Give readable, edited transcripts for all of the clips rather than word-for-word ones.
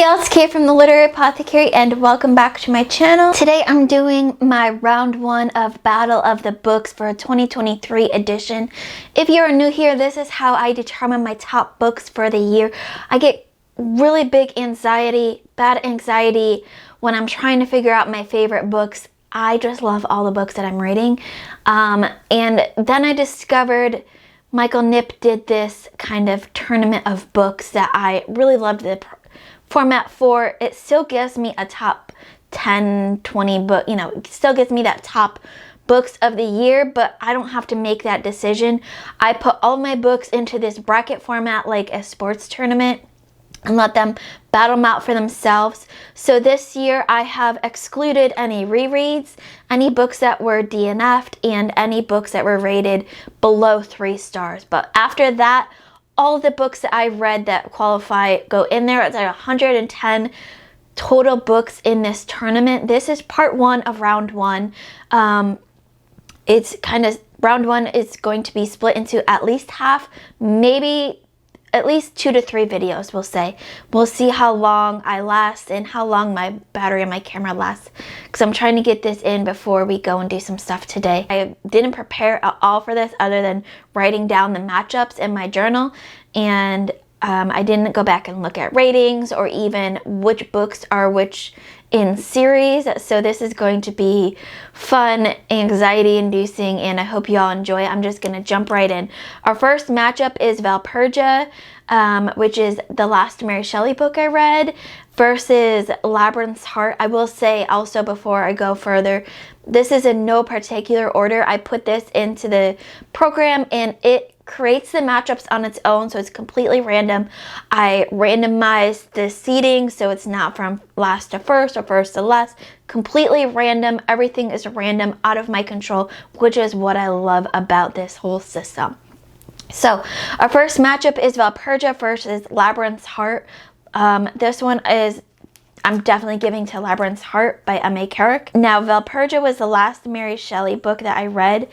y'all, it's Kate from the Literary Apothecary and welcome back to my channel. Today I'm doing my round one of Battle of the Books for 2023 edition. If you're new here, this is how I determine my top books for the year. I get really big anxiety, bad anxiety, when I'm trying to figure out my favorite books. I just love all the books that I'm reading. And then I discovered Michael Nipp did this kind of tournament of books that I really loved the format for. It still gives me a top 10, 20 book, it still gives me that top books of the year, but I don't have to make that decision. I put all my books into this bracket format like a sports tournament and let them battle them out for themselves. So this year I have excluded any rereads, any books that were DNF'd, and any books that were rated below 3 stars. But after that, all of the books that I read that qualify go in there. It's like 110 total books in this tournament. This is part one of round one. It's kind of, round one is going to be split into at least half, maybe at least 2 to 3 videos, we'll say. We'll see how long I last and how long my battery and my camera lasts, because I'm trying to get this in before we go and do some stuff today. I didn't prepare at all for this other than writing down the matchups in my journal, and I didn't go back and look at ratings or even which books are which in series. So this is going to be fun, anxiety inducing, and I hope you all enjoy it. I'm just going to jump right in. Our first matchup is Valperga, which is the last Mary Shelley book I read, versus Labyrinth's Heart. I will say also before I go further, this is in no particular order. I put this into the program and it creates the matchups on its own, so it's completely random. I randomized the seeding, so it's not from last to first or first to last. Completely random. Everything is random, out of my control, which is what I love about this whole system. So our first matchup is Valperga versus Labyrinth's Heart. This one is, I'm definitely giving to Labyrinth's Heart by M.A. Carrick. Now, Valperga was the last Mary Shelley book that I read,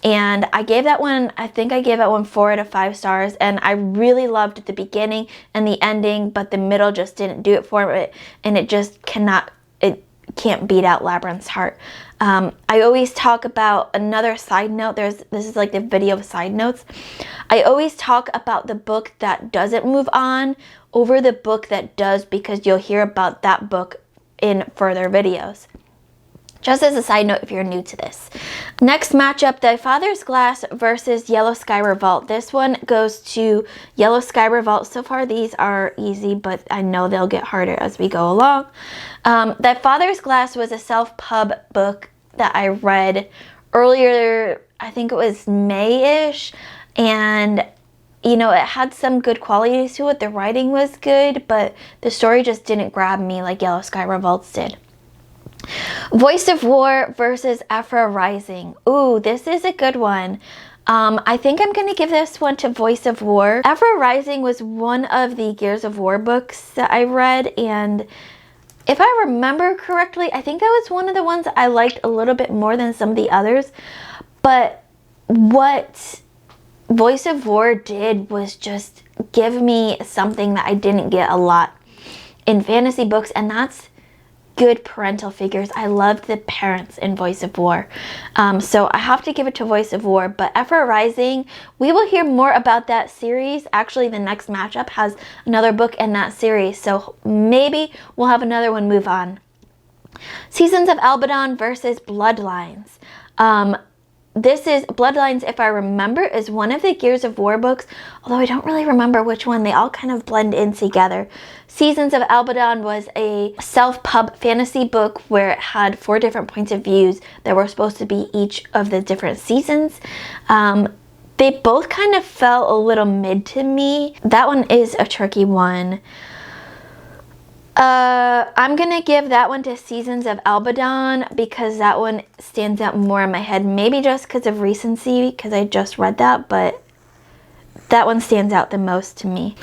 and I gave that one, I think I gave that one 4 out of 5 stars, and I really loved the beginning and the ending, but the middle just didn't do it for it, and it just can't beat out Labyrinth's Heart. I always talk about another side note. This is like the video of side notes. I always talk about the book that doesn't move on over the book that does, because you'll hear about that book in further videos. Just as a side note if you're new to this. Next matchup, Thy Father's Glass versus Yellow Sky Revolt. This one goes to Yellow Sky Revolt. So far these are easy, but I know they'll get harder as we go along. Thy Father's Glass was a self-pub book that I read earlier, I think it was May-ish, and it had some good qualities to it. The writing was good, but the story just didn't grab me like Yellow Sky Revolts did. Voice of War versus Ephyra Rising. Ooh, this is a good one. I think I'm going to give this one to Voice of War. Ephyra Rising was one of the Gears of War books that I read, and if I remember correctly, I think that was one of the ones I liked a little bit more than some of the others. But what Voice of War did was just give me something that I didn't get a lot in fantasy books, and that's good parental figures. I loved the parents in Voice of War. So I have to give it to Voice of War. But Ephyra Rising, we will hear more about that series. Actually, the next matchup has another book in that series, so maybe we'll have another one move on. Seasons of Albadone versus Bloodlines. This is, Bloodlines, if I remember, is one of the Gears of War books, although I don't really remember which one. They all kind of blend in together. Seasons of Albadone was a self-pub fantasy book where it had 4 different points of views that were supposed to be each of the different seasons. They both kind of felt a little mid to me. That one is a tricky one. I'm gonna give that one to Seasons of Albadone because that one stands out more in my head. Maybe just because of recency, because I just read that, but that one stands out the most to me.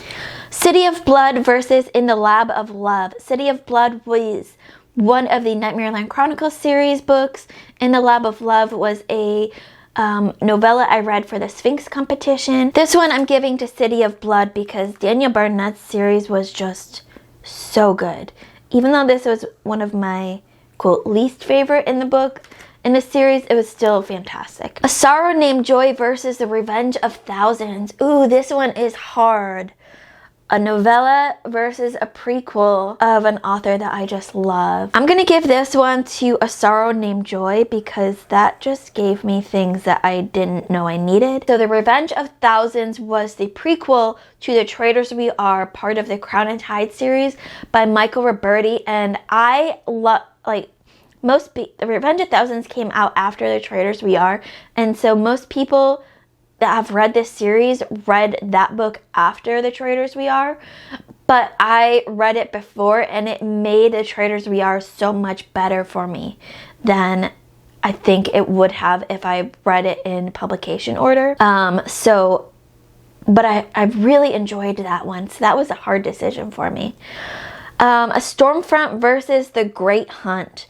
City of Blood versus In the Lab of Love. City of Blood was one of the Nightmareland Chronicles series books. In the Lab of Love was a novella I read for the Sphinx competition. This one I'm giving to City of Blood because Daniel Barnett's series was just so good. Even though this was one of my, quote, least favorite in the book, in the series, it was still fantastic. A Sorrow Named Joy versus The Revenge of Thousands. Ooh, this one is hard. A novella versus a prequel of an author that I just love. I'm gonna give this one to A Sorrow Named Joy because that just gave me things that I didn't know I needed. So The Revenge of Thousands was the prequel to The Traitors We Are, part of the Crown and Tide series by Michael Roberti, and I love, like, The Revenge of Thousands came out after The Traitors We Are, and so most people that have read this series read that book after The Traitors We Are, but I read it before and it made The Traitors We Are so much better for me than I think it would have if I read it in publication order. But I really enjoyed that one, so that was a hard decision for me. A Stormfront versus The Great Hunt.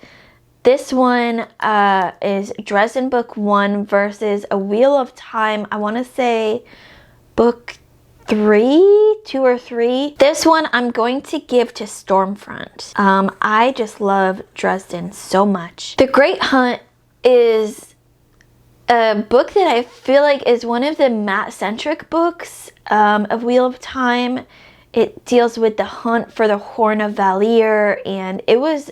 This one is Dresden Book 1 versus A Wheel of Time. I want to say book 2 or 3. This one I'm going to give to Stormfront. I just love Dresden so much. The Great Hunt is a book that I feel like is one of the Matt-centric books of Wheel of Time. It deals with the hunt for the Horn of Valir, and it was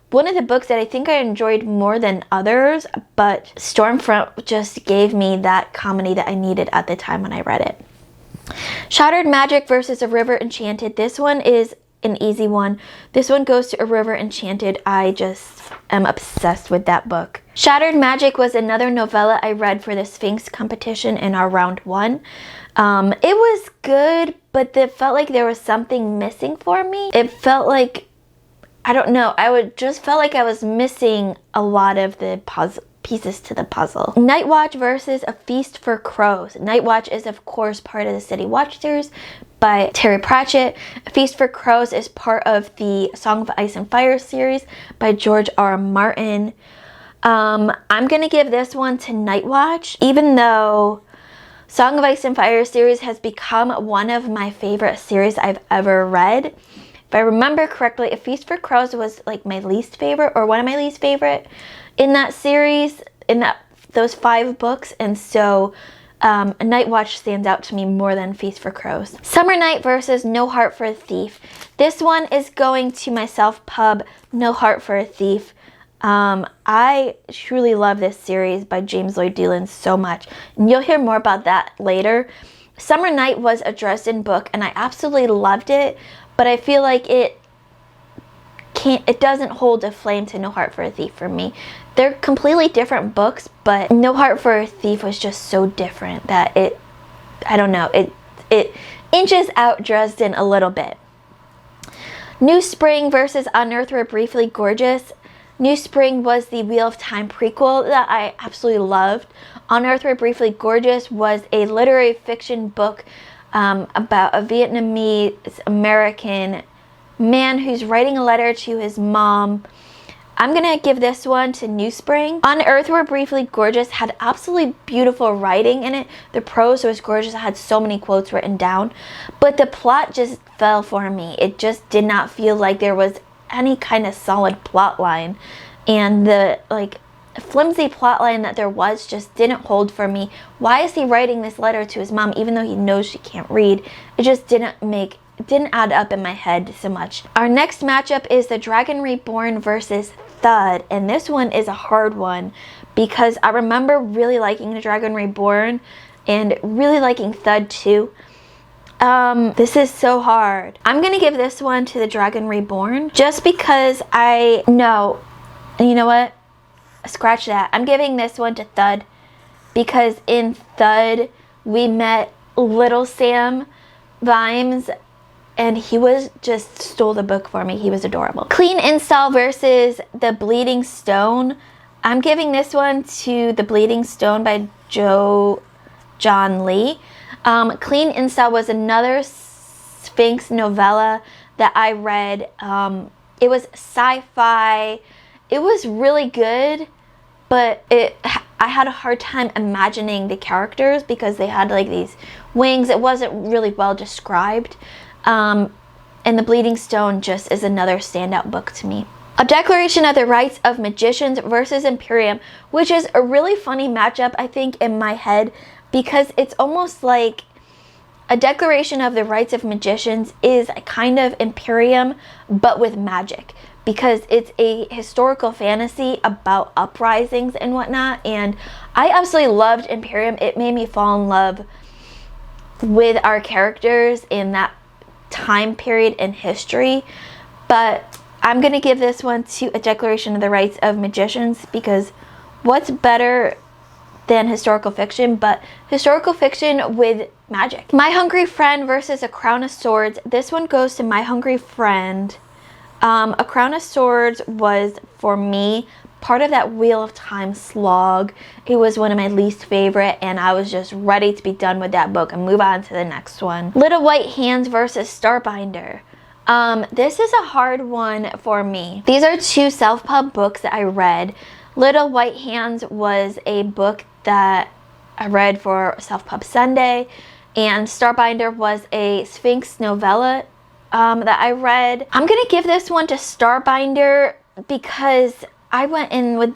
one of the books that I think I enjoyed more than others, but Stormfront just gave me that comedy that I needed at the time when I read it. Shattered Magic versus A River Enchanted. This one is an easy one. This one goes to A River Enchanted. I just am obsessed with that book. Shattered Magic was another novella I read for the Sphinx competition in our round 1. It was good, but it felt like there was something missing for me. It felt like, I don't know, felt like I was missing a lot of the pieces to the puzzle. Nightwatch versus A Feast for Crows. Nightwatch is of course part of the City Watch series by Terry Pratchett. A Feast for Crows is part of the Song of Ice and Fire series by George R. Martin. I'm gonna give this one to Nightwatch, even though Song of Ice and Fire series has become one of my favorite series I've ever read. If I remember correctly, A Feast for Crows was like my least favorite, or one of my least favorite in that series, those 5 books, and so Nightwatch stands out to me more than Feast for Crows. Summer Night versus No Heart for a Thief. This one is going to my self-pub, No Heart for a Thief. I truly love this series by James Lloyd Doolan so much, and you'll hear more about that later. Summer Night was a Dresden book, and I absolutely loved it, but I feel like it doesn't hold a flame to No Heart for a Thief for me. They're completely different books, but No Heart for a Thief was just so different that I don't know, it inches out Dresden a little bit. New Spring versus On Earth We're Briefly Gorgeous. New Spring was the Wheel of Time prequel that I absolutely loved. On Earth We're Briefly Gorgeous was a literary fiction book about a Vietnamese American man who's writing a letter to his mom. I'm gonna give this one to New Spring. On Earth We're Briefly Gorgeous had absolutely beautiful writing in it. The prose was gorgeous. It had so many quotes written down, but the plot just fell for me. It just did not feel like there was any kind of solid plot line, and the flimsy plot line that there was just didn't hold for me. Why is he writing this letter to his mom even though he knows she can't read? It just didn't add up in my head so much. Our next matchup is The Dragon Reborn versus Thud, and this one is a hard one because I remember really liking The Dragon Reborn and really liking Thud too. This is so hard. I'm gonna give this one to The Dragon Reborn just because you know what? Scratch that. I'm giving this one to Thud because in Thud we met Little Sam Vimes, and he just stole the book for me. He was adorable. Clean Install versus The Bleeding Stone. I'm giving this one to The Bleeding Stone by John Lee. Clean Install was another Sphinx novella that I read. It was sci-fi. It was really good, but I had a hard time imagining the characters because they had like these wings. It wasn't really well described. and The Bleeding Stone just is another standout book to me. A Declaration of the Rights of Magicians versus Imperium, which is a really funny matchup, I think, in my head, because it's almost like A Declaration of the Rights of Magicians is a kind of Imperium, but with magic, because it's a historical fantasy about uprisings and whatnot, and I absolutely loved Imperium. It made me fall in love with our characters in that time period in history, but I'm going to give this one to A Declaration of the Rights of Magicians, because what's better than historical fiction, but historical fiction with magic. My Hungry Friend versus A Crown of Swords. This one goes to My Hungry Friend. A Crown of Swords was, for me, part of that Wheel of Time slog. It was one of my least favorite, and I was just ready to be done with that book and move on to the next one. Little White Hands versus Starbinder. This is a hard one for me. These are two self-pub books that I read. Little White Hands was a book that I read for Self-Pub Sunday, and Starbinder was a Sphinx novella that I read. I'm gonna give this one to Starbinder because I went in with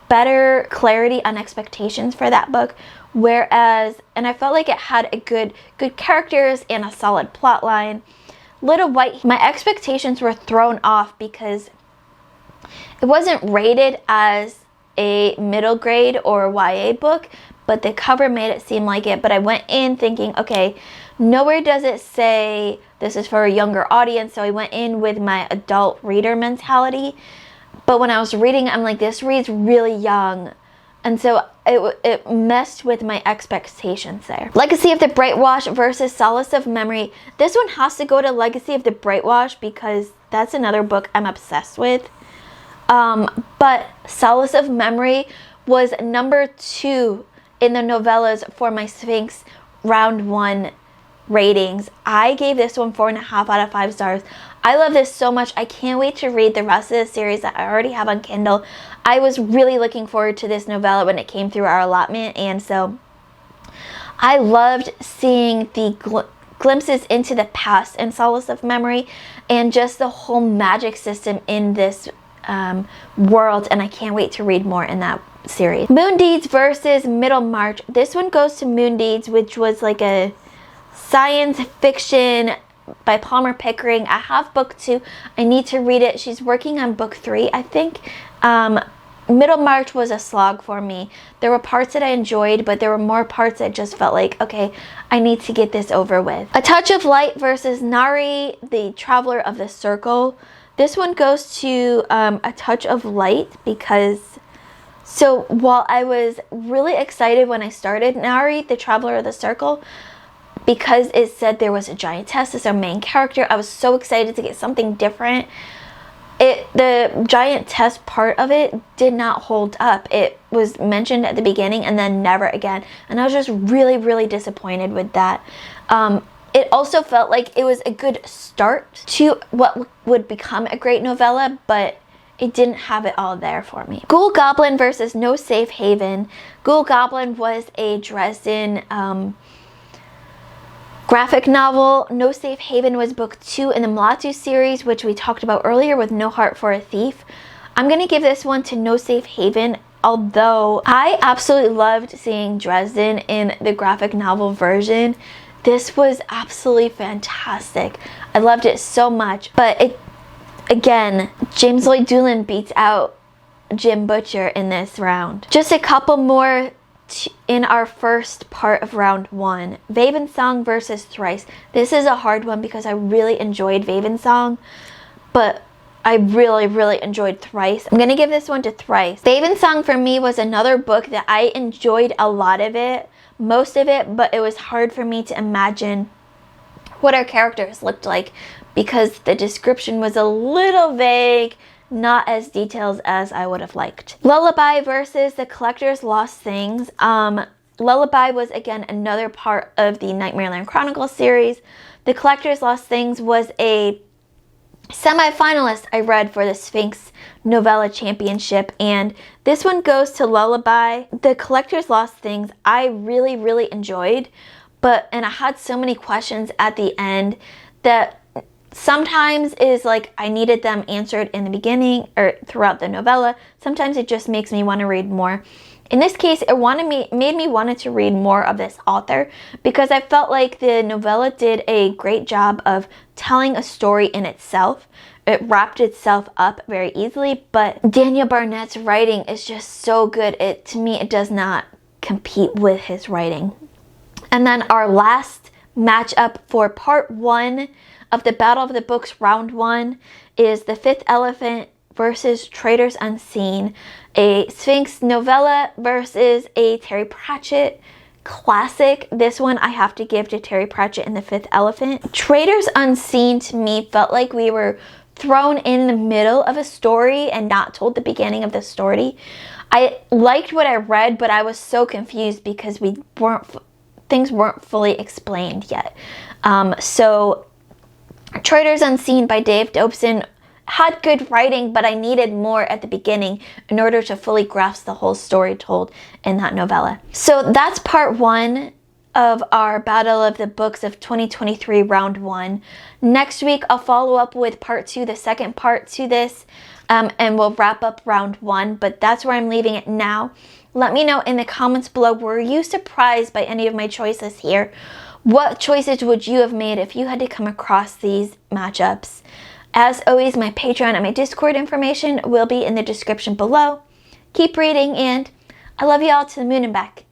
better clarity on expectations for that book, whereas, and I felt like it had a good characters and a solid plot line. Little White, my expectations were thrown off because it wasn't rated as a middle grade or YA book, but the cover made it seem like it. But I went in thinking, okay, nowhere does it say this is for a younger audience, so I went in with my adult reader mentality. But when I was reading, I'm like, this reads really young. And so it messed with my expectations there. Legacy of the Brightwash versus Solace of Memory. This one has to go to Legacy of the Brightwash because that's another book I'm obsessed with. But Solace of Memory was number 2 in the novellas for my Sphinx round 1 ratings. I gave this one 4.5 out of 5 stars. I love this so much. I can't wait to read the rest of the series that I already have on Kindle. I was really looking forward to this novella when it came through our allotment, and so I loved seeing the glimpses into the past in Solace of Memory and just the whole magic system in this world, and I can't wait to read more in that series. Moon Deeds versus Middlemarch. This one goes to Moon Deeds, which was like a science fiction by Palmer Pickering. I have book 2. I need to read it. She's working on book 3, I think. Middlemarch was a slog for me. There were parts that I enjoyed, but there were more parts that just felt like, okay, I need to get this over with. A Touch of Light versus Nyarai, the Traveler of the Circle. This one goes to A Touch of Light because, so while I was really excited when I started Nyarai, the Traveler of the Circle, because it said there was a giantess as our main character, I was so excited to get something different. The giantess part of it did not hold up. It was mentioned at the beginning and then never again, and I was just really, really disappointed with that. It also felt like it was a good start to what would become a great novella, but it didn't have it all there for me. Ghoul Goblin versus No Safe Haven. Ghoul Goblin was a Dresden graphic novel. No Safe Haven was book 2 in the Mlatu series, which we talked about earlier with No Heart for a Thief. I'm going to give this one to No Safe Haven, although I absolutely loved seeing Dresden in the graphic novel version. This was absolutely fantastic. I loved it so much, but it, again, James Lloyd Doolin beats out Jim Butcher in this round. Just a couple more in our first part of round 1. Vevin Song versus Thrice. This is a hard one because I really enjoyed Vevin Song, but I really, really enjoyed Thrice. I'm gonna give this one to Thrice. Vevin Song for me was another book that I enjoyed a lot of it, most of it, but it was hard for me to imagine what our characters looked like because the description was a little vague, not as detailed as I would have liked. Lullaby versus The Collector's Lost Things. Lullaby was again another part of the Nightmareland Chronicles series. The Collector's Lost Things was a semi-finalist I read for the Sphinx Novella Championship, and this one goes to Lullaby. The Collector's Lost Things I really, really enjoyed, and I had so many questions at the end that sometimes is like I needed them answered in the beginning or throughout the novella. Sometimes it just makes me want to read more. In this case, it made me wanted to read more of this author because I felt like the novella did a great job of telling a story in itself. It wrapped itself up very easily, but Daniel Barnett's writing is just so good. To me, it does not compete with his writing. And then our last matchup for part 1 of the Battle of the Books round 1 is The Fifth Elephant versus Traitors Unseen, a Sphinx novella versus a Terry Pratchett classic. This one I have to give to Terry Pratchett and The Fifth Elephant. Traitors Unseen to me felt like we were thrown in the middle of a story and not told the beginning of the story. I liked what I read, but I was so confused because things weren't fully explained yet. So Traitors Unseen by Dave Dobson had good writing, but I needed more at the beginning in order to fully grasp the whole story told in that novella. So that's part 1 of our Battle of the Books of 2023 round 1. Next week I'll follow up with part 2, the second part to this, and we'll wrap up round 1, but that's where I'm leaving it now. Let me know in the comments below, were you surprised by any of my choices here? What choices would you have made if you had to come across these matchups? As always, my Patreon and my Discord information will be in the description below. Keep reading, and I love you all to the moon and back.